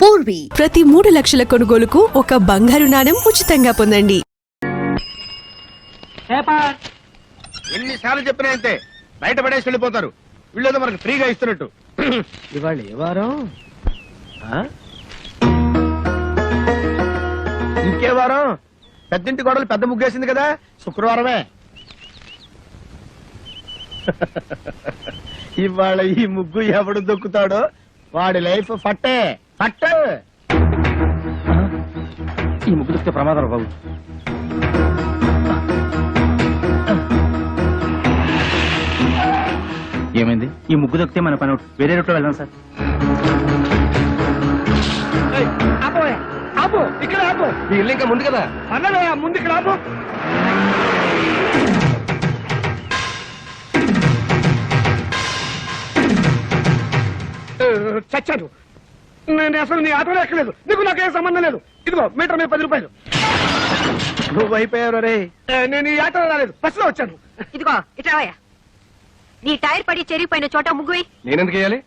పూర్వీ ప్రతి 3 లక్షల కొనుగోలుకు ఒక బంగారు నాణెం ఉచితంగా పొందండి. ఎన్నిసార్లు చెప్పినా అంతే, బయట పడేసి వెళ్ళిపోతారు. వీళ్ళేదో మనకు ఫ్రీగా ఇస్తున్నట్టు. ఇవాళ ఏ వారం? ఇంకే వారం? పెద్దింటి గొడవలు పెద్ద ముగ్గేసింది కదా, శుక్రవారమే. ఇవాళ ఈ ముగ్గు ఎవడు దొక్కుతాడో వాడి లైఫ్ ఫట్టే ఫట్ట. ఈ ముగ్గు దొక్కితే ప్రమాదం బాబు. ఏమైంది? ఈ ముగ్గు దొక్కితే మన పని వేరే రూట్లో వెళ్దాం సార్. ఆపు, ఇక్కడ ఆపు. మీ ఇల్లు ఇంకా ముందు కదా, అన్నదా ముందు ఇక్కడ ఆపు. చచ్చాను నేను, అసలు నీ ఆటోలో ఎక్కలేదు. నీకు నాకేం సంబంధం లేదు. ఇదిగో మీటర్ మీద 10 రూపాయలు. నువ్వు అయిపోయావు రే. నేను ఈ ఆటోలో రాలేదు, బస్సులో వచ్చాను. ఇదిగో ఇట్రావయ్యా. నీ టైర్ పడి చెరిగిపోయిన చోట ముగ్గు వేయి. నేనెందుకు వేయాలి?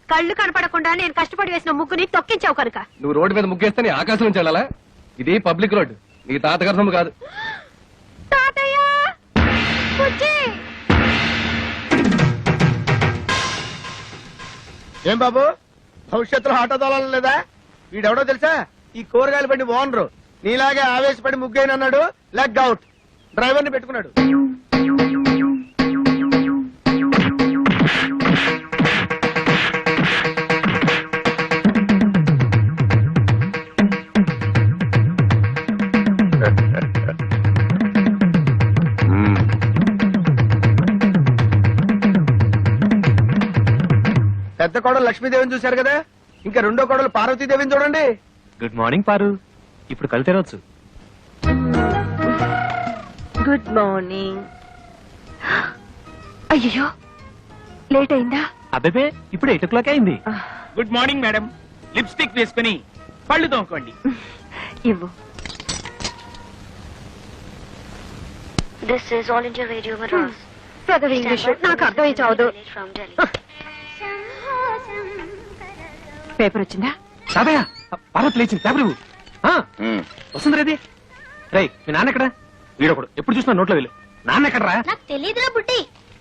కళ్ళు కనపడకుండా నేను కష్టపడి వేసిన ముగ్గుని తొక్కించావు కనుక. నువ్వు రోడ్డు మీద ముగ్గేస్తే నీ ఆకాశం నుంచి వెళ్ళాలా? ఇది పబ్లిక్ రోడ్, నీ తాతగారి సొమ్ము కాదు. తాతయ్య బుజ్జి. ఏం బాబు, భవిష్యత్తులో ఆటో తోలాలి లేదా? వీడెవడో తెలుసా? ఈ కూరగాయలు బండి ఓనరు. నీలాగే ఆవేశపడి ముగ్గైనన్నాడు, లెగ్ అవుట్. డ్రైవర్ ని పెట్టుకున్నాడు. పెద్ద కోడలు లక్ష్మీదేవిని చూశారు కదా, ఇంకా రెండో కోడలు పార్వతీదేవిని చూడండి. గుడ్ మార్నింగ్ పారు. ఇప్పుడు కళ్ళు తెరవచ్చు. Good morning. అయ్యో లేట్ అయిందా? అబ్బే ఇప్పుడు 8 o'clock అయింది. Good morning madam. లిప్స్టిక్ వేసుకుని పళ్ళు తోముకోండి. ఇవ్వు. This is All India Radio Madras. చదువు ఇంగ్లీష్ నాకు అర్థమై చావదు. From Delhi. పేపర్ వచ్చిందా? తాతయ్య, పార్వతి లేచింది. పేపర్ ఇవ్వు. వస్తుంది రేది. రై, మీ నాన్న ఎక్కడ? వీడొకడు ఎప్పుడు చూసినా నోట్లో వెళ్ళు. నాన్న ఎక్కడరా? నాకు తెలియదురా బుట్టి.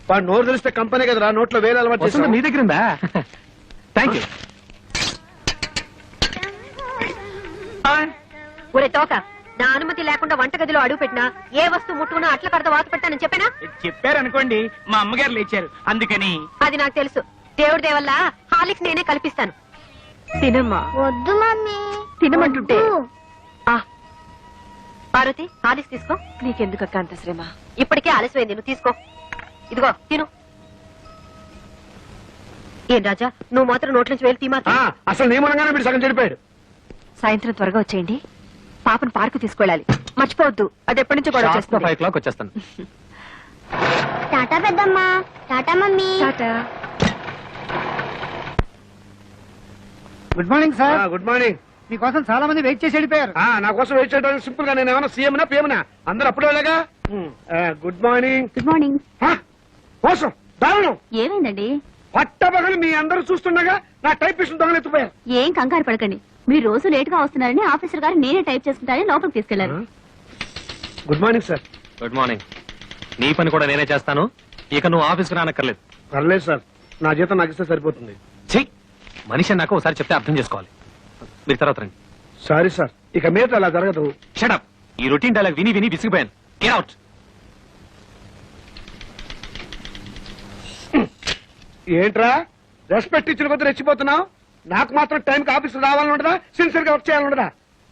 వాడు నోరు తెలిస్తే కంపెనీ కదరా, నోట్లో వేలు అలవాటు వస్తుంది చేస్తావు. నీ దగ్గర ఉందా? Thank you. ఒరే తోక, నా అనుమతి లేకుండా వంటగదిలో అడుగు పెట్టినా ఏ వస్తువు ముట్టుకున్నా అట్ల కడత వాత పెట్టానని చెప్పానా? చెప్పారనుకోండి, మా అమ్మగారు లేచారు అందుకని. అది నాకు తెలుసు. దేవుడి దేవల్ల హాలిక్స్ నేనే కల్పిస్తాను. తినమ్మా. వద్దు మమ్మీ. తినమంటుంటే. వద్దు. పార్వతి, హాలిక్స్ తీసుకో. నీకెందుకు అక్క అంత శ్రమ? ఇప్పటికే ఆలస్యమైంది, నువ్వు తీసుకో. ఇదిగో తిను. ఏం రాజా, నువ్వు మాత్రం నోట్ల నుంచి వేలు తీమా. అసలు నియమనంగానే మీరు సగం చెడిపోయాడు. సాయంత్రం త్వరగా వచ్చేయండి. పాపను పార్కు తీసుకెళ్ళాలి, మర్చిపోవద్దు. అది ఎప్పటి నుంచో గొడవ చేస్తుంది. 5 o'clock వచ్చేస్తాను. టాటా పెద్దమ్మా. Tata mummy. Tata. Good morning sir. Good morning. మీకోసం చాలా మంది వెయిట్ చేసి వెళ్ళిపోయారు. నా కోసం వెయిట్ చేయడానికి సింపుల్ గా నేను ఏమైనా సీఎంనా పిఎంనా? అందరూ అప్పుడే వెళ్ళగా. Good morning. Good morning. కోసం దారుణం. ఏమైందండి? పట్టబగలు మీ అందరూ చూస్తుండగా నా టైపిస్ట్ దొంగలు ఎత్తుపోయారు. ఏం కంగారు పడకండి. మీరు రోజు లేట్ గా వస్తున్నారని ఆఫీసర్ గారు నేనే టైప్ చేసుకుంటారని లోపలికి తీసుకెళ్లారు. Good morning sir. Good morning. నీ పని కూడా నేనే చేస్తాను. ఇక నువ్వు ఆఫీస్కి రానక్కర్లేదు. పర్లేదు సార్, నా జీతం నాకు ఇస్తే సరిపోతుంది. చెయ్యి. మనిషి నాకు ఒకసారి చెప్తే అర్థం చేసుకోవాలి. మీరు తర్వాత రండి. సారీ సార్, ఇక మీద అలా జరగదు. షటప్. ఈ రొటీన్ డైలాగ్ విని విని విసిగిపోయాను. Get out. ఏంట్రా రెస్పెక్ట్ ఇచ్చిన కొద్ది రెచ్చిపోతున్నావు? నాకు మాత్రం టైంకి ఆఫీస్ రావాలని ఉండదా? సిన్సియర్ గా వర్క్ చేయాలని ఉండదా?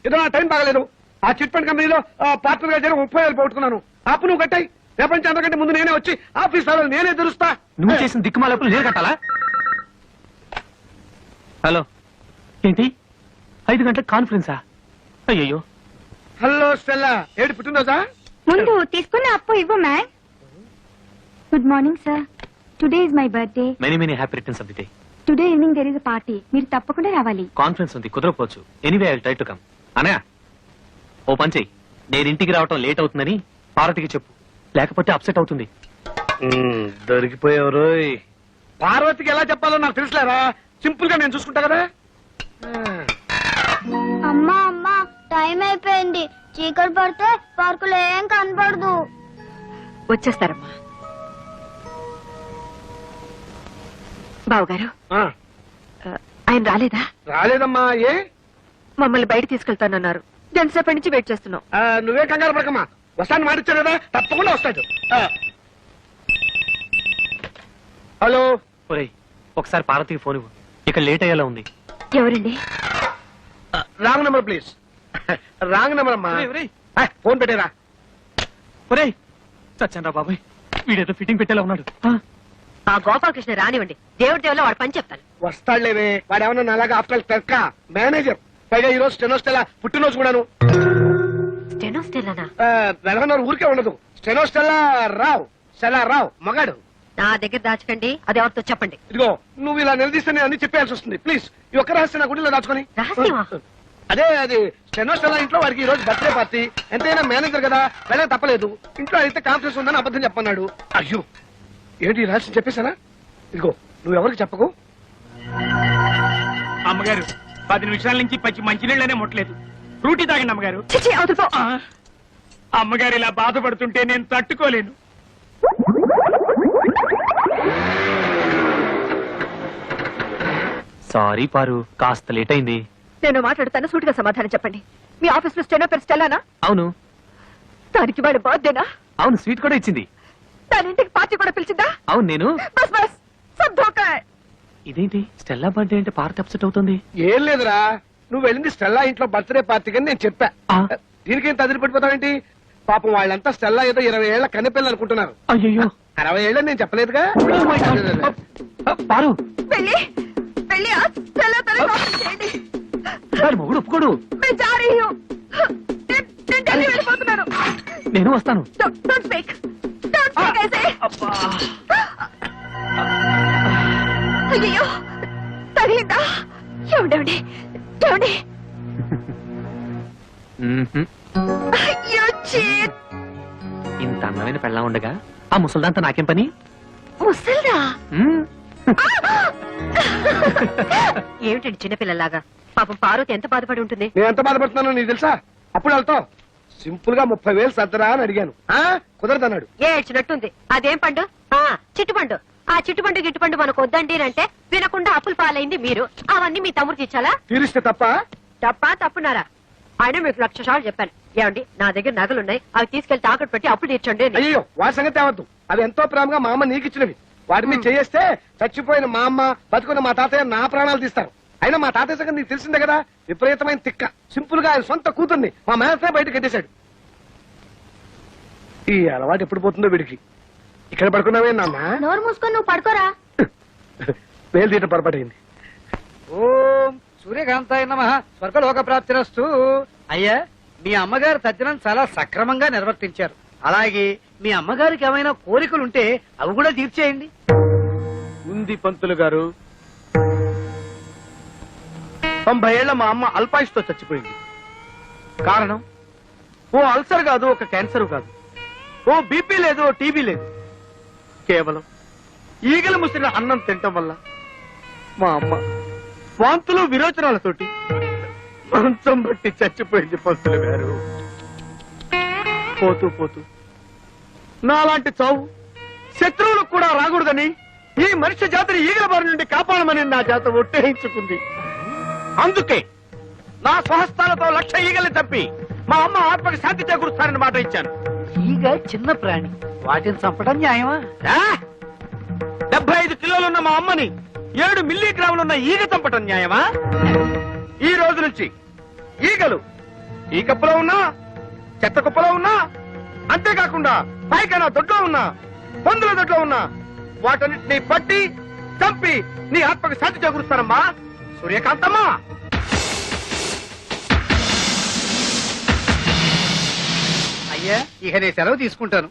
ఏదో నా టైం బాగలేదు. ఆ చిట్ ఫండ్ కంపెనీలో పార్ట్నర్ గా జరిగి 30,000 పోగొట్టుకున్నాను. అప్పు నువ్వు కట్టాయి. ప్రపంచం అంతకంటే ముందు నేనే వచ్చి ఆఫీస్ రావాలి, నేనే తెరుస్తా. నువ్వు చేసిన దిక్కుమాలప్పుడు నేను కట్టాలా? హలో, ఏంటి 5 గంటలకు కాన్ఫరెన్సా? అయ్యో. హలో స్టెల్లా, ఏడు పుట్టినరోజా? ముందు తీసుకున్న అప్పు ఇవ్వు ma'am. Good morning sir. Today is my birthday. Many many happy returns of the day. Today evening there is a party. మీరు తప్పకుండా రావాలి. కాన్ఫరెన్స్ ఉంది, కుదరకపోవచ్చు. Anyway I will try to come. Anaya, ఓ పని చెయ్యి. నేను ఇంటికి రావటం లేట్ అవుతుందని పార్వతికి చెప్పు, లేకపోతే అప్సెట్ అవుతుంది. దొరికిపోయావు. పార్వతికి ఎలా చెప్పాలో నాకు తెలుసులేరా. సింపుల్ గా నేను చూసుకుంటా కదా. అమ్మా అమ్మా టైం అయిపోయింది. చీకటి పడితే పార్కులో ఏం కనపడదు. వచ్చేస్తారమ్మా. బావగారు ఆ, ఆయన రాలేదా? రాలేదమ్మా. ఏ మమ్మల్ని బయట తీసుకెళ్తానన్నారు. ఎంతసేపటి నుంచి వెయిట్ చేస్తున్నాం. నువ్వే కంగారు పడకమ్మా. వస్తాను మాటిచ్చారు కదా, తప్పకుండా వస్తాడు. హలో. ఒరేయ్ ఒకసారి పార్వతికి ఫోన్ ఇవ్వు, ఇక్కడ లేట్ అయ్యేలా ఉంది. ఎవరండి? Wrong number please. Wrong number అమ్మా. ఫోన్ పెట్టేరా. ఒరేయ్ చచ్చాను రా బాబాయ్, వీడేదో ఫిట్టింగ్ పెట్టేలా ఉన్నాడు. ఆ గోపాలకృష్ణ రానివ్వండి, దేవుడి దేవుల్లో వాడు పని చెప్తాను. వస్తాడులేవే, వాడేమన్నా అలాగా ఆఫ్టర్ క్లర్క్ మేనేజర్. పైగా ఈ రోజు స్టెనోస్టెలా పుట్టినరోజు కూడాను. స్టెనోస్టెల్లానా? వెళ్ళన్నారు ఊరికే ఉండదు. స్టెనోస్టెల్లా రావు, స్టెల్లా రావు మగాడు. నా దగ్గర దాచకండి, అది ఎవరితో చెప్పండి. ఇదిగో నువ్వు ఇలా నిలదీస్తే నేను అన్ని చెప్పేయాల్సి వస్తుంది. ప్లీజ్ ఈ ఒక్క రహస్యం నా గుడిలో దాచుకొని. రహస్యమా? అదే అది స్టెనోస్టెల్లా ఇంట్లో వాడికి ఈ రోజు బర్త్డే పార్టీ. ఎంతైనా మేనేజర్ కదా, వెళ్ళక తప్పలేదు. ఇంట్లో అయితే కాన్ఫరెన్స్ ఉందని అబద్ధం చెప్పన్నాడు. అయ్యో ఏంటి ఈ రహస్యం చెప్పేశానా? ఇదిగో నువ్వు ఎవరికి చెప్పకు. అమ్మగారు 10 నిమిషాల నుంచి పచ్చి మంచినీళ్ళనే ముట్టలేదు. ఫ్రూటీ తాగండి అమ్మగారు. చిచి, అవతల పో. ఆ, అమ్మగారు ఇలా బాధపడుతుంటే నేను తట్టుకోలేను. సారీ పారు, కాస్త లేట్ అయింది. నేను మాట్లాడుతాను, సూటిగా సమాధానం చెప్పండి. మీ ఆఫీస్ లో స్టెనో పేరు స్టెల్లానా? అవును దానికి వాడు బర్త్డేనా? అవును, స్వీట్ కూడా ఇచ్చింది. దాని ఇంటికి పార్టీ కూడా పిలిచిందా? అవును నేను. బస్ బస్ సబ్ ధోకా హై. ఇదేంటి స్టెల్లా బర్త్డే అంటే పార్వతి అప్సెట్ అవుతుంది? ఏం లేదురా, నువ్వు వెళ్ళింది స్టెల్లా ఇంట్లో బర్త్డే పార్టీకి అని నేను చెప్పా. ఆ. దీనికేం తదిరి పడిపోతావేంటి? పాపం వాళ్ళంతా స్టెల్లా ఏదో 20 ఏళ్ల కన్నెపిల్లలు అనుకుంటున్నారు. అయ్యో 60 ఏళ్ళని నేను చెప్పలేదుగా. పారు, వెళ్ళి వెళ్ళి ఆ స్టెల్లా తనని కాపీ చేయండి. వాడి మొగుడు ఒప్పుకోడు. मैं जा रही हूँ. నేను ఢిల్లీ వెళ్ళిపోతున్నాను. నేను వస్తాను. Don't speak. Don't speak ऐसे. అయ్యో తగిలిందా? ఏమండి ఏమండి? అయ్యో చీట్. ఇంత అందమైన పెళ్ళా ఉండగా ఆ ముసల్దాంతో నాకేం పని? ముసల్దా? మ్మ్. ఏమిటండి చిన్నపిల్లలాగా? పాపం పార్వతి ఎంత బాధపడి ఉంటుంది. నేను ఎంత బాధపడుతున్నానో నీకు తెలుసా? అప్పుడు వెళ్తావు సింపుల్ గా 30,000 సర్దరా అని అడిగాను. కుదరదన్నాడు. ఏడ్చినట్టుంది. అదేం పండు? చిట్టుపండు. ఆ చిట్టుపండు గిట్టుపండు మనకు వద్దండి అంటే వినకుండా అప్పులు పాలైంది మీరు. అవన్నీ మీ తమ్ముడు తీర్చాలా? తీరిస్తే తప్ప. తప్పా తప్పున్నారా? ఆయన మీకు 1,00,000 సార్లు చెప్పాను. ఏమండి నా దగ్గర నగలున్నాయి, అవి తీసుకెళ్లి తాకట్టు పెట్టి అప్పులు తీర్చండి అని. అయ్యో వాడి సంగతి అవద్దు. అవి ఎంతో ప్రేమగా మా అమ్మ నీకు ఇచ్చినవి. వాటి మీద చేస్తే చచ్చిపోయిన మా అమ్మ, బతుకున్న మా తాతయ్య నా ప్రాణాలు తీస్తారు. అయినా మా తాతయ్య సంగతి నీకు తెలిసిందే కదా, విపరీతమైన తిక్క. సింపుల్ గా ఆయన సొంత కూతుర్ని మా మేనసే బయట కట్టేశాడు. ఈ అలవాటు ఎప్పుడు పోతుందో వీడికి. ఇక్కడ పడుకున్నావే నాన్న? నోరు మూసుకొని నువ్వు పడుకోరా. వేలు తీయటం పొరపాటైంది. ఓం సూర్యకాంతాయ నమః. స్వర్గలోక ప్రాప్తిరస్తు. అయ్యా మీ అమ్మగారు తద్దినం చాలా సక్రమంగా నిర్వర్తించారు. అలాగే మీ అమ్మగారికి ఏమైనా కోరికలుంటే అవి కూడా తీర్చేయండి. ఉంది పంతులు గారు. 90 ఏళ్ల మా అమ్మ అల్పాయుష్తో చచ్చిపోయింది. కారణం ఓ అల్సర్ కాదు, ఒక క్యాన్సర్ కాదు, ఓ బీపీ లేదు, ఓ టీబీ లేదు. కేవలం ఈగలు ముసిరిన అన్నం తినటం వల్ల మా అమ్మ వాంతులు విరోచనాలతోటి మంచం బట్టి చచ్చిపోయింది పంతులు గారు. పోతూ పోతూ నాలాంటి చావు శత్రువులకు కూడా రాకూడదని ఈ మనిషి జాతిని ఈగల బారి నుండి కాపాడమని నా జాత ఒట్టేయించుకుంది. అందుకే నా స్వహస్తాలతో 1,00,000 ఈగల్ని తప్పి మా అమ్మ ఆత్మకి శాంతి చేకూరుస్తానని మాట ఇచ్చాను. ఈగ చిన్న ప్రాణి, వాటిని చంపడం న్యాయమా? 75 కిలోలున్న మా అమ్మని 7 మిల్లీగ్రాములున్న ఈగ చంపటం న్యాయమా? ఈ రోజు నుంచి ఈగలు ఈ కప్పులో ఉన్నా, చెత్త కుప్పలో ఉన్నా, అంతేకాకుండా పైకైనా దొడ్లో ఉన్నా, పందుల దొడ్లో ఉన్నా, వాటన్నిటిని పట్టి చంపి నీ ఆత్మకి శాంతి చేకూరుస్తానమ్మా. సూర్యకాంతమ్మా. అయ్యా ఇక నేను సెలవు తీసుకుంటాను.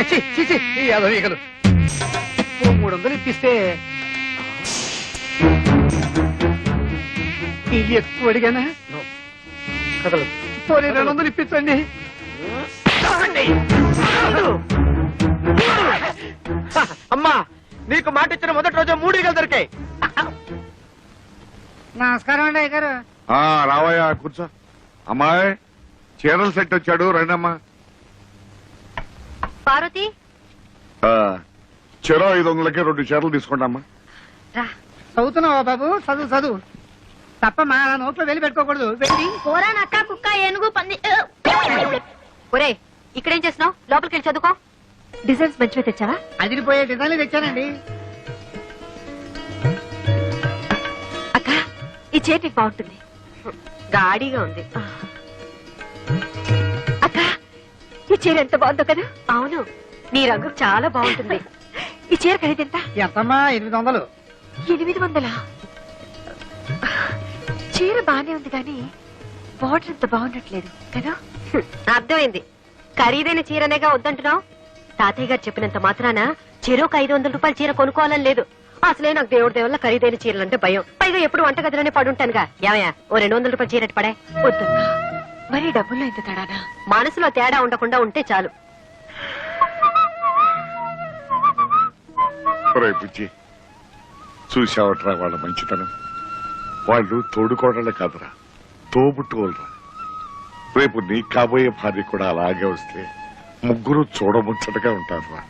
ఛీ, ఛీ, ఛీ, ఈ యాదవ ఈగలు. ఓ 300 ఇప్పిస్తే ఇది ఎక్కువ అడిగానా? కదలు. పోనీ 200 ఇప్పించండి. అమ్మా నీకు మాట ఇచ్చిన మొదటి రోజు 3 ఈగలు దొరికాయి. నమస్కారం అండి అయ్యగారు. రావయ్యా కూర్చో. అమ్మాయి చీరల సెట్ వచ్చాడు, రండమ్మా. పార్వతి చెరో 500కి 2 చీరలు తీసుకోండి అమ్మా. రా. చదువుతున్నావా బాబు? చదువు చదువు తప్పమ్మా, నా నోట్లో వెళ్ళి పెట్టుకోకూడదు. వెళ్ళి కూర నక్క కుక్క ఏనుగు పంది ఒరే ఇక్కడేం చేస్తున్నావు? లోపలికి వెళ్ళి చదువుకో. డిజైన్స్ మంచిగా తెచ్చావా? అదిరిపోయే డిజైన్లు తెచ్చానండి. అక్క ఈ చీర నీకు బాగుంటుంది. గాడిగా ఉంది. అక్క ఈ చీర ఎంత బాగుందో కదా. అవును నీ రంగు చాలా బాగుంటుంది. ఈ చీర ఖరీదెంత? ఎంతమ్మా? 800. 800? చీర బానే ఉంది కానీ బార్డర్ అంత బాగుండట్లేదు కదా. అర్థమైంది. ఖరీదైన చీరనేగా వద్దంటున్నావు. తాతయ్య గారు చెప్పినంత మాత్రాన చెరోకు 500 రూపాయల చీర కొనుక్కోవాలని లేదు. అసలే నాకు దేవుడి దేవుళ్ళ ఖరీదైన చీరలంటే భయం. పైగా ఎప్పుడు వంటగదిలోనే పడుంటానుగా. ఏమయ్యా ఓ 200 రూపాయల చీర పడే. వద్దన్నా. మరి డబ్బుల్లో ఇంత తేడానా? మనసులో తేడా ఉండకుండా ఉంటే చాలు. పిచ్చి చూసావట్రా వాళ్ళ మంచితనం. వాళ్ళు తోడుకోవడాలే కాదురా, తోబుట్టుకోలరా. రేపు నీ కాబోయే భార్య కూడా అలాగే వస్తే ముగ్గురు చూడముచ్చటగా ఉంటారురా.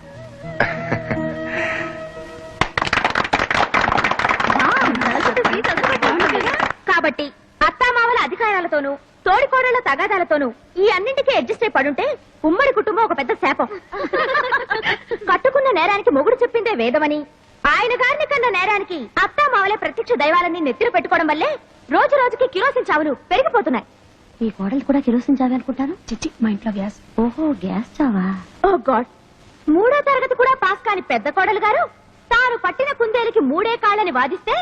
కాబట్టి అత్తామామల అధికారాలతోనూ తోడికోడళ్ల తగాదాలతోనూ ఈ అన్నింటికీ అడ్జస్ట్ అయి పడుంటే ఉమ్మడి కుటుంబం ఒక పెద్ద శాపం. కట్టుకున్న నేరానికి మొగుడు చెప్పిందే వేదమని, ఆయన గారిని కన్న నేరానికి అత్తామామలే ప్రత్యక్ష దైవాలని నెత్తిన పెట్టుకోవడం వల్లే రోజు రోజుకి కిరోసిన్ చావులు పెరిగిపోతున్నాయి. ఈ కోడలు కూడా కిరోసిన్ చావే అనుకుంటాను. చిచ్చి మా ఇంట్లో గ్యాస్. ఓహో గ్యాస్ చావా. ఓ గాడ్. 3వ తరగతి కూడా పాస్ కాని పెద్ద కోడలు గారు తాను పట్టిన కుందేలికి 3 కాళ్ళని వాదిస్తే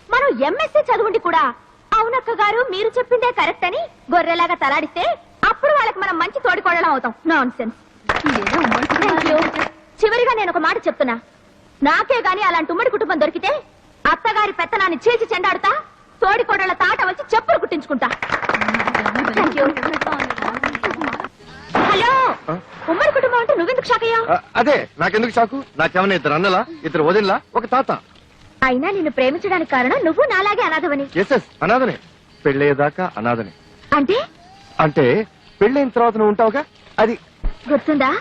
మనం ఎంఎస్సీ చదువుండి కూడా అవునక్క గారు మీరు చెప్పిందే కరెక్ట్ అని గొర్రెలాగా తలాడిస్తే అప్పుడు వాళ్ళకి మనం మంచి తోడికోడలం అవుతాం. Non sense. చివరిగా నేను ఒక మాట చెప్తున్నా. నాకే గాని అలాంటి ఉమ్మడి కుటుంబం దొరికితే అత్తగారి పెత్తనాన్ని చీల్చి చెండాడుతా, తోడికోడళ్ల తాట వచ్చి చెప్పులు కుట్టించుకుంటా. హలో, ఉమ్మడి కుటుంబం అంటే నువ్వెందుకు షాక్ అయ్యావు? అదే నాకెందుకు షాకు? నాకేమన్నా 2 అన్నలా, 2 వదినలా, ఒక తాత. అయినా నిన్ను ప్రేమించడానికి కారణం నువ్వు నాలాగే అనాథవని. ఎస్ అనాథనే. పెళ్ళయ్యేదాకా అనాథనే. అంటే అంటే పెళ్ళైన తర్వాత నువ్వు ఉంటావుగా, అది గుర్తుందా?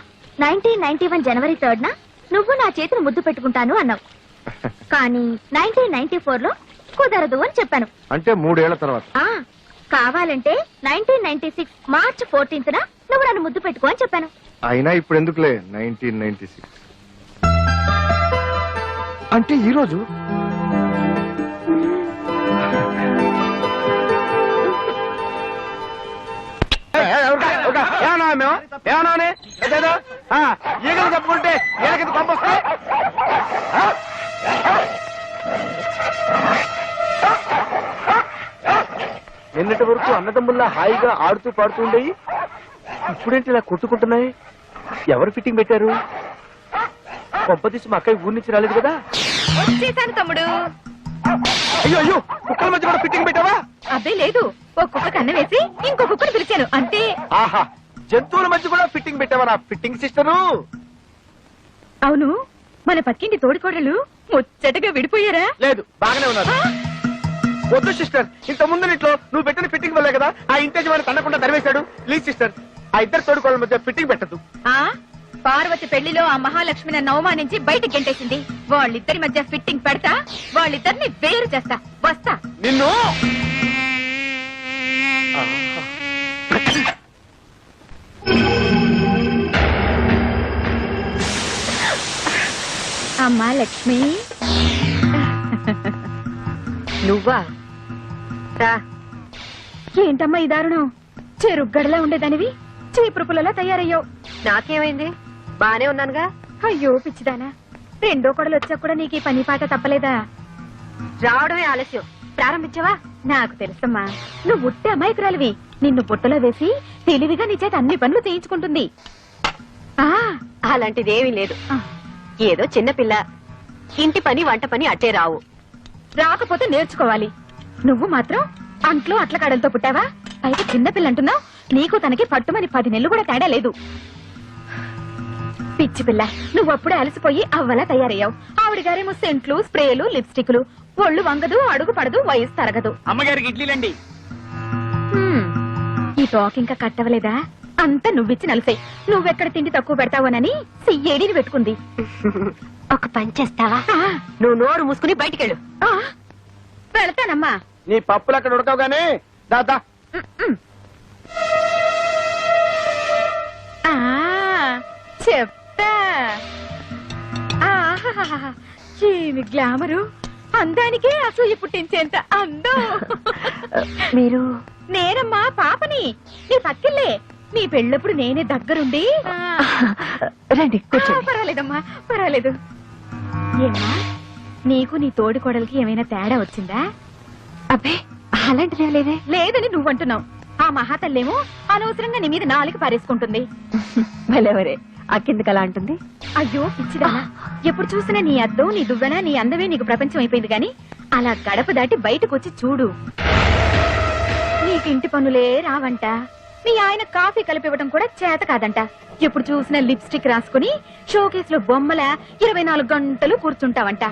1991 జనవరి 3rd నువ్వు నా చేతిని ముద్దు పెట్టుకుంటాను అన్నావు. కానీ 1994 లో కుదరదు అని చెప్పాను. అంటే 3 ఏళ్ల తర్వాత. కావాలంటే 1996 మార్చ్ 14th నువ్వు నన్ను ముద్దు పెట్టుకో అని చెప్పాను. అయినా ఇప్పుడు ఎందుకులే 1996 అంటే ఈ రోజు. ఈగలు చెప్పుకుంటే ఈగకి పంపొస్తే నిన్నటి వరకు అన్నదమ్ముల్లా హాయిగా ఆడుతూ పాడుతూ ఉండేవి, ఇప్పుడేంటి ఇలా కొట్టుకుంటున్నాయి? ఎవరు ఫిట్టింగ్ పెట్టారు? కొంపతీసి మా అక్కయ్య ఊరి నుంచి రాలేదు కదా. వచ్చేసాను తమ్ముడు. అయ్యో అయ్యో, కుక్కల మధ్య కూడా ఫిట్టింగ్ పెట్టావా? అదే లేదు, ఒక కుక్క కన్ను వేసి ఇంకో కుక్కను పిలిచాను అంతే. ఆహా, జంతువుల మధ్య కూడా ఫిట్టింగ్ పెట్టావా ఫిట్టింగ్ సిస్టరు? అవును, మన పక్కింటి తోడికోడలు ముచ్చటగా విడిపోయారా? లేదు, బాగానే ఉన్నారు. వద్దు సిస్టర్, ఇంత ముందు ఇంట్లో నువ్వు పెట్టిన ఫిట్టింగ్ వల్లే కదా ఆ ఇంటి యజమాని తన్నకుండా తరివేశాడు. ప్లీజ్ సిస్టర్, ఆ 2 తోడుకోళ్ళ మధ్య ఫిట్టింగ్ పెట్టద్దు. పార్వతి పెళ్లిలో ఆ మహాలక్ష్మి నన్ను అవమానించి బయటికి గెంటేసింది. వాళ్ళిద్దరి మధ్య ఫిట్టింగ్ పెడతా, వాళ్ళిద్దరిని వేరు చేస్తా. వస్తా. నిన్ను అమ్మా లక్ష్మి. నువ్వా? రా. ఏంటమ్మా ఈ దారుణం? చెరుగ్గడలా ఉండేదానివి చీపురు పుల్లలా తయారయ్యావు. నాకేమైంది? బానే ఉన్నానుగా. అయ్యో పిచ్చిదానా, 2వ కొడలు వచ్చా కూడా నీకు ఈ పని పాట తప్పలేదా? రావడమే ఆలస్యం. ప్రారంభించవా? నాకు తెలుసమ్మా, నువ్వు ఉట్టే అమాయకురాలివి. నిన్ను బుట్టలో వేసి తెలివిగా నీ చేత అన్ని పనులు చేయించుకుంటుంది. అలాంటిదేమీ లేదు. ఏదో చిన్నపిల్ల, ఇంటి పని వంట పని అట్టే రావు. రాకపోతే నేర్చుకోవాలి. నువ్వు మాత్రం అంట్లో అట్ల కాడలతో పుట్టావా? అయితే చిన్నపిల్ల అంటున్నావు. నీకు తనకి పట్టుమని 10 నెలలు కూడా తేడా లేదు. పిచ్చి పిల్ల, నువ్వు అప్పుడే అలసిపోయి అవ్వలా తయారయ్యావు. ఆవిడ గారేమో సెంట్లు, స్ప్రేలు, లిప్స్టిక్లు, ఒళ్ళు వంగదు, అడుగు పడదు, వయసు తరగదు. అమ్మగారికి ఇడ్లీలండి. హ్మ్. ఈ తోక ఇంకా కట్టవలేదా? అంతా నువ్విచ్చి నలిసే. నువ్వెక్కడ తిండి తక్కువ పెడతావోనని సియ్యేడిని పెట్టుకుంది. ఒక పని చేస్తావా? ఆ, నువ్వు నోరు మూసుకుని బయటికెళ్ళు. ఆ, వెళ్తానమ్మా. నీ పప్పులు అక్కడ ఉడకవు గానీ దాదా. ఆ, చెప్తా. ఆహాహాహా. ఏమి గ్లామరు! అందానికే అసూయ పుట్టించేంత అందం. మీరు నేనమ్మా పాపని, నీ పక్కిల్లే. నీ పెళ్ళప్పుడు నేనే దగ్గరుండి. రండి పర్వాలేదమ్మా, పర్వాలేదు. ఏమా, నీకు నీ తోడి కోడలికి ఏమైనా తేడా వచ్చిందా? అబ్బే అలాంటిదే లేదే. లేదని నువ్వంటున్నావు. ఆ మహాతల్లేమో అనవసరంగా నీ మీద నాలుగు పారేసుకుంటుంది. భలేవరే, అక్కిందుకు అలా అంటుంది? అయ్యో పిచ్చిదానా, ఎప్పుడు చూసినా నీ అద్దం, నీ దువ్వెన, నీ అందమే నీకు ప్రపంచం అయిపోయింది గాని అలా గడప దాటి బయటకు వచ్చి చూడు. నీకు ఇంటి పనులే రావంట. మీ ఆయన కాఫీ కలిపివ్వడం కూడా చేత కాదంట. ఎప్పుడు చూసినా లిప్స్టిక్ రాసుకుని షోకేస్ లో బొమ్మల 24 గంటలు కూర్చుంటావంట.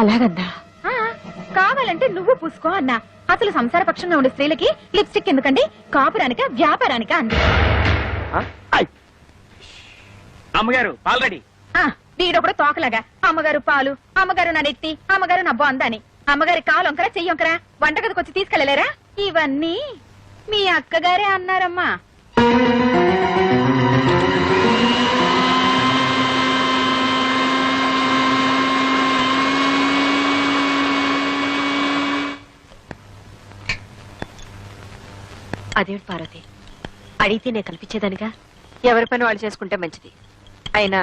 అలాగందా? ఆ, కావాలంటే నువ్వు పూసుకో అన్నా. అసలు సంసార పక్షంగా ఉండే స్త్రీలకి లిప్స్టిక్ ఎందుకండి? కాపురానిక వ్యాపారానిక అంది. అమ్మగారు ఆల్రెడీ. వీడొకడు తోకలాగా అమ్మగారు పాలు, అమ్మగారు నా నెత్తి, అమ్మగారు నా బొందని. అమ్మగారి కాలు వంకరా, చెయ్యి వంకరా, వంటగదికి వచ్చి తీసుకెళ్లలేరా? ఇవన్నీ మీ అక్కగారే అన్నారమ్మా. అదేమిటి పార్వతి, అడిగితే నేను కల్పించేదానిగా. ఎవరి పని వాళ్ళు చేసుకుంటే మంచిది. అయినా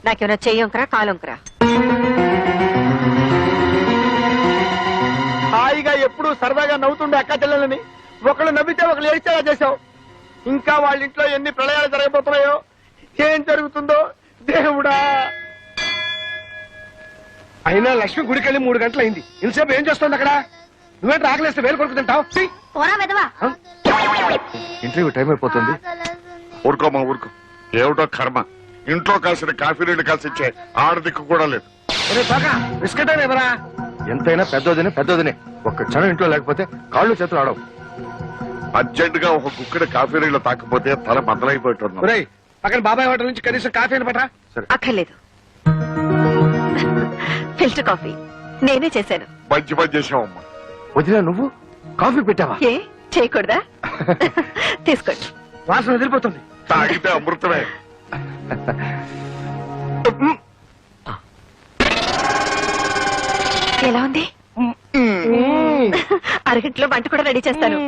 నాకేమైనా చెయ్యొంకరా కాలొంకరా? హాయిగా ఎప్పుడు సరదాగా నవ్వుతుండే అక్క చెల్లెలని ఒకళ్ళు నవ్వితే ఒకళ్ళు ఏడ్చేలా చేశావు. ఇంకా వాళ్ళ ఇంట్లో ఎన్ని ప్రళయాలు జరగబోతున్నాయో, ఏం జరుగుతుందో దేవుడా. అయినా లక్ష్మి గుడికెళ్ళి 3 గంటలైంది. ఇంతసేపు ఏం చేస్తుంది అక్కడ? నువ్వేంటి ఆకలిస్తే వేలు కొడుకు తింటావు? పోరా వెదవా. ఇంటర్వ్యూ టైం అయిపోతుంది. ఊరుకోమా ఊరుకో. ఏమిటో కర్మ, ఇంట్లో కాసిన కాఫీ నీళ్ళు కలిసి ఇచ్చే ఆడదిక్కు కూడా లేదు. బిస్కెట్ అయినా ఎవరా? ఎంతైనా పెద్దోదినే ఒక్క క్షణం ఇంట్లో లేకపోతే కాళ్ళు చేతులు ఆడవు. అర్జెంట్ గా ఒక కుక్కడి కాఫీ నీళ్ళు తాకపోతే తల బద్దలైపోతున్నాం. ఒరేయ్, పక్కన బాబాయ్ హోటల్ నుంచి కనీసం కాఫీ అని పట్టరా. అక్కర్లేదు, ఫిల్టర్ కాఫీ నేనే చేశాను. మంచి పని చేసావమ్మా. వదినా, నువ్వు కాఫీ పెట్టావా? ఏ చేయకూడదా? తీసుకోండి. వాసన వదిలిపోతుంది. తాగితే అమృతమే. ఎలా ఉంది? అరగంటలో వంట కూడా రెడీ చేస్తాను.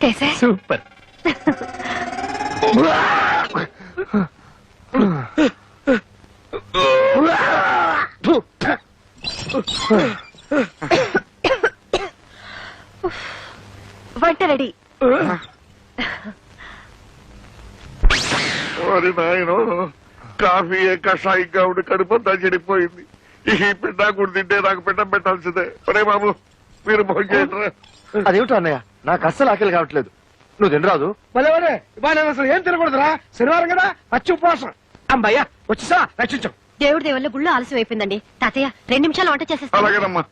కేసే సూపర్. వంట రెడీ. ఓరి నాయనో, కాఫీ కషాయంగా ఉండి కడుపంతా చెడిపోయింది. ఈ పిండా కూడా తింటే నాకు పిండం పెట్టాల్సిందే. ఒరే బాబు, మీరు భోజనం. అదేమిటో అన్నయ్య, నాకు అస్సలు ఆకలి కావట్లేదు. నువ్వు తినరాదు? భలే ఇవాళ నేను అసలు ఏం తినకూడదురా. శనివారం కదా, పచ్చి ఉపవాసం. అమ్మాయ్యా వచ్చేసా, రక్షించాం. దేవుడి దేవల్ల గుళ్ళు ఆలస్యం అయిపోయిందండి. తాతయ్య 2 నిమిషాలు వంట చేసేస్తా. అలాగేనమ్మా.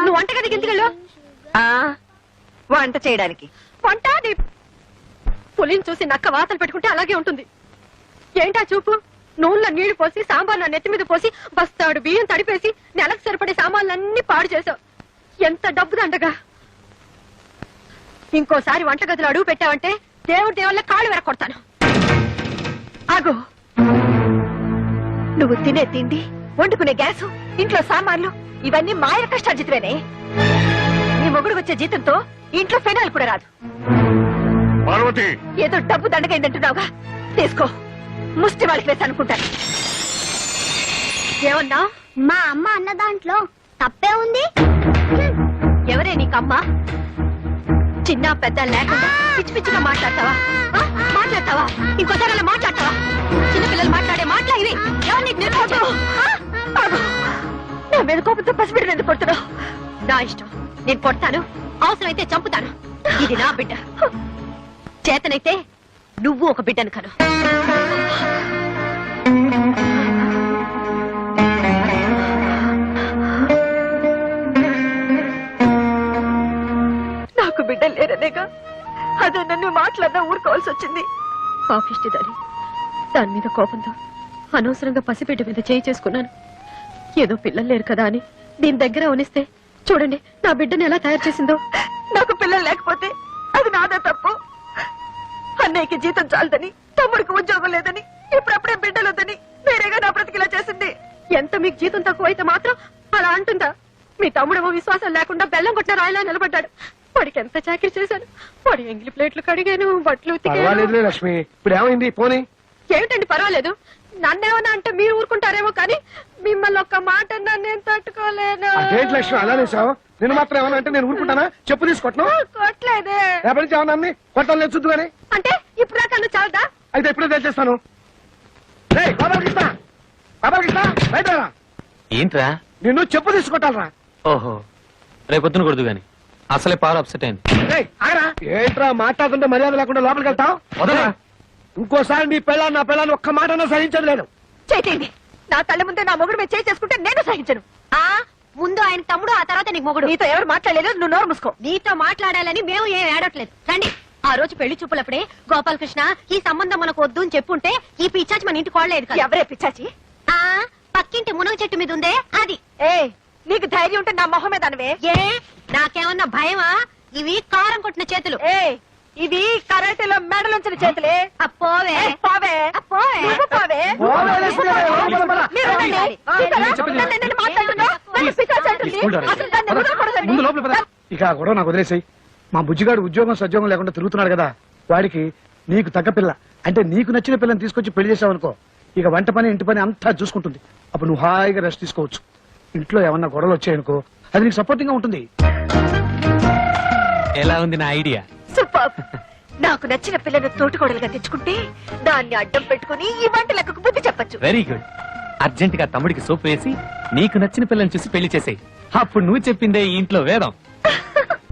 నువ్వు వంటగదికి ఎందుకు వెళ్ళు? వంట చేయడానికి. వంట పులిని చూసి నక్క వాతలు పెట్టుకుంటే అలాగే ఉంటుంది. ఏంటా చూపు? నూనెలో నీళ్లు పోసి సాంబార్ నా నెత్తి మీద పోసి బస్తాడు బియ్యం తడిపేసి నెలకు సరిపడే సామాన్లన్నీ పాడు చేసావు. ఎంత డబ్బు దండగా. ఇంకోసారి వంటగదిలో అడుగు పెట్టావంటే దేవుడి దేవుళ్ళ కాళ్ళు వెరకొడతాను. ఆగు. నువ్వు తినే తిండి, వండుకునే గ్యాసు, ఇంట్లో సామాన్లు ఇవన్నీ మాయల కష్టార్జితమేనే. నీ మొగుడు వచ్చే జీతంతో ఇంట్లో ఫెనాయిల్ కూడా రాదు. పార్వతి, ఏదో డబ్బు దండగైందంటున్నావుగా, తీసుకో. ముష్టి వాళ్ళకి వేసి అనుకుంటాను. ఏమన్నా? మా అమ్మ అన్న దాంట్లో తప్పే ఉంది. ఎవరే నీకమ్మ? చిన్న పెద్ద లేకుండా పిచ్చి పిచ్చిగా మాట్లాడతావా? మాట్లాడతావా? ఇంకోసారి అలా మాట్లాడతావా? చిన్నపిల్లలు మాట్లాడే మాటలా ఇవి ఎవరు నీకు నేర్పించారు? నా మీద కోపంతో పసిబిడ్డను ఎందుకు కొడుతున్నావు? నా ఇష్టం, నేను కొడతాను, అవసరమైతే చంపుతాను. ఇది నా బిడ్డ. చేతనైతే నువ్వు ఒక బిడ్డను కను. నాకు బిడ్డ లేరనేగా అదే నన్ను మాట్లాడినా ఊరుకోవాల్సి వచ్చింది. పాపిష్టి దాని దాని మీద కోపంతో అనవసరంగా పసిబిడ్డ మీద చేయి చేసుకున్నాను. ఏదో పిల్లలు లేరు కదా అని దీని దగ్గర ఉనిస్తే చూడండి నా బిడ్డని ఎలా తయారు చేసిందో. నాకు పిల్లలు లేకపోతే అది నాదే తప్పు. అన్నయ్యకి జీతం చాలదని, తమ్ముడికి ఉద్యోగం లేదని, ఇప్పుడప్పుడే బిడ్డలు వద్దని వేరేగా నా బ్రతికిలా చేసింది. ఎంత మీకు జీతం తక్కువ అయితే మాత్రం అలా అంటుందా? మీ తమ్ముడేమో విశ్వాసం లేకుండా బెల్లం కొట్టిన రాయిలా నిలబడ్డాడు. వాడికి ఎంత చాకరీ చేశాను. వాడి ఎంగిలి ప్లేట్లు కడిగాను, బట్టలు ఉతికాను. పర్వాలేదులే లక్ష్మి, ఇప్పుడు ఏమైంది పోనీ? ఏమిటండి పర్వాలేదు? నన్నేమన్నా అంటే మీరు ఊరుకుంటారేమో కానీ మిమ్మల్ని ఒక్క మాట నేను తట్టుకోలేను. అదేంటి లక్ష్మి అలా నేసావు? నేను మాత్రం ఏమన్నా అంటే నేను ఊరుకుంటానా? చెప్పు తీసుకొట్టను. కొట్టలేదే. రేపటి నుంచి ఏమన్నా అన్ని కొట్టాలి లేదు చూద్దు కానీ. అంటే ఇప్పుడు దాకా నువ్వు చాలదా? అయితే ఎప్పుడే తెలిచేస్తాను. బాబాకృష్ణ, బాబాకృష్ణ బయట రా. ఏంట్రా? నిన్ను చెప్పు తీసుకొట్టాలరా. ఓహో, రేపొద్దున కొడుదు గాని అసలే పాలు అప్సెట్ అయింది. ఏంట్రా మాట్లాడుతుంటే మర్యాద లేకుండా లోపలికి వెళ్తావు? వదలరా. ఇంకోసారి నీ పిల్లని నా పిల్లని ఒక్క మాట సహించదు లేదు. చేయండి. నా తల్లి ముందే నా మొగుడు మీద చేసుకుంటే నేను సహించను. ముందు ఆయన తమ్ముడు, ఆ తర్వాత నీకు మొగుడు. నీతో ఎవరు మాట్లాడలేదు, నువ్వు నోరు మూసుకో. నీతో మాట్లాడాలని మేము ఏం ఏడట్లేదు. రండి. ఆ రోజు పెళ్లి చూపులప్పుడే గోపాలకృష్ణ ఈ సంబంధం మనకు వద్దు అని చెప్పుంటే ఈ పిచ్చాచి మన ఇంటికి కోడలేదు. ఎవరే పిచ్చాచి? పక్కింటి మునగ చెట్టు మీద ఉందే అది. నీకు ధైర్యం ఉంటే నా మొహం మీద అనవే. నాకేమన్నా భయమా? ఇవి కారం కొట్టిన చేతులు. ఇది కరాటేలో మెడలుంచిన చేతులే. అప్పోవే పోవే, పోవే పోవే. ముందు లోపల పద. ఇక ఆ గొడవ నాకు వదిలేసాయి. మా బుజ్జిగాడు ఉద్యోగం సద్యోగం లేకుండా తిరుగుతున్నాడు కదా, వాడికి నీకు తగ్గ పిల్ల అంటే నీకు నచ్చిన పిల్లని తీసుకొచ్చి పెళ్లి చేసావనుకో, ఇక వంట పని ఇంటి పని అంతా చూసుకుంటుంది. అప్పుడు నువ్వు హాయిగా రెస్ట్ తీసుకోవచ్చు. ఇంట్లో ఏమన్నా గొడవలు వచ్చాయనుకో అది నీకు సపోర్టింగ్ గా ఉంటుంది. ఎలా ఉంది నా ఐడియా? సూపర్. నాకు నచ్చిన పిల్లను తోటికోడలుగా తెచ్చుకుంటే దాన్ని అడ్డం పెట్టుకుని ఈ వంట లెక్కకు బుద్ధి చెప్పచ్చు. Very good. అర్జెంట్ గా తమ్ముడికి సోపు వేసి నీకు నచ్చిన పిల్లని చూసి పెళ్లి చేసేయి. అప్పుడు నువ్వు చెప్పిందే ఈ ఇంట్లో వేదం.